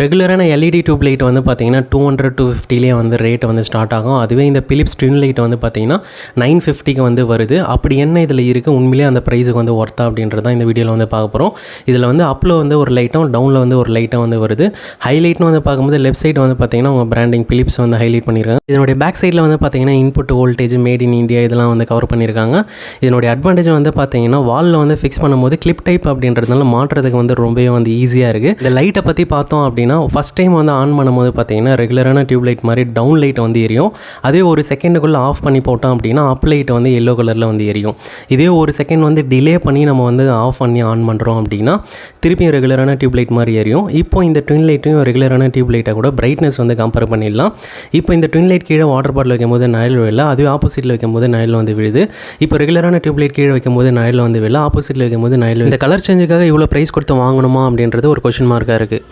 ரெகுலரான LED tube light வந்து பார்த்தீங்கன்னா 200-250 வந்து ரேட் வந்து ஸ்டார்ட் ஆகும். அதுவே இந்த பிலிப்ஸ் ட்வின் லைட் வந்து பார்த்தீங்கன்னா 950 வந்து வருது. அப்படி என்ன இதில் இருக்குது, உண்மையிலேயே அந்த ப்ரைஸுக்கு வந்து ஒர்த்தா அப்படின்றது தான் இந்த வீடியோவில் வந்து பார்க்க போகிறோம். இதில் வந்து அப்பில் வந்து ஒரு லைட்டும் டவுனில் வந்து ஒரு லைட்டும் வந்து வருது. ஹைலைட்னு வந்து பார்க்கும்போது லெஃப்ட் சைடு வந்து பார்த்தீங்கன்னா உங்கள் பிராண்டிங் பிலிப்ஸ் வந்து ஹைலைட் பண்ணியிருக்காங்க. இதனுடைய பேக் சைடில் வந்து பார்த்தீங்கன்னா input voltage, made in India இதெல்லாம் வந்து கவர் பண்ணியிருக்காங்க. இதனுடைய அட்வான்டேஜ் வந்து பார்த்தீங்கன்னா வாலில் வந்து ஃபிக்ஸ் பண்ணும்போது கிளிப் டைப் அப்படின்றதுனால மாட்டுறதுக்கு வந்து ரொம்பவே வந்து ஈஸியாக இருக்குது. இந்த லைட்டை பற்றி பார்த்தோம் அப்படின்னா ஃபஸ்ட் டைம் வந்து ஆன் பண்ணும்போது பார்த்தீங்கன்னா ரெகுலரான டியூப் லைட் மாதிரி டவுன் லைட் வந்து எரியும். அதே ஒரு செகண்டுக்குள்ளே ஆஃப் பண்ணி போட்டோம் அப்படின்னா அப் லைட் வந்து எல்லோ கலரில் வந்து எரியும். இதே ஒரு செகண்ட் வந்து டிலே பண்ணி நம்ம வந்து ஆஃப் பண்ணி ஆன் பண்ணுறோம் அப்படின்னா திருப்பியும் ரெகுலரான டியூப் லைட் மாதிரி எரியும். இப்போ இந்த ட்வின் லைட்டையும் ரெகுலரான டியூப் லைட்டை கூட பிரைட்னஸ் வந்து கம்பேர் பண்ணிடலாம். இப்போ இந்த ட்வின் லைட் கீழே வாட்டர் பாட்டில் வைக்கும்போது நிழல் விழல, அதுவே ஆப்போசிட்டில் வைக்கும்போது நிழல் வந்து விழுது. இப்போ ரெகுலரான டியூப் லைட் கீழே வைக்கும்போது நிழல் வந்து விழல, ஆப்போசிட்டில் வைக்கும்போது நிழல். இந்த கலர் சேஞ்சுக்காக இவ்வளோ ப்ரைஸ் கொடுத்து வாங்கணுமா அப்படின்றது ஒரு கொஸ்டின் மார்க்காக இருக்குது.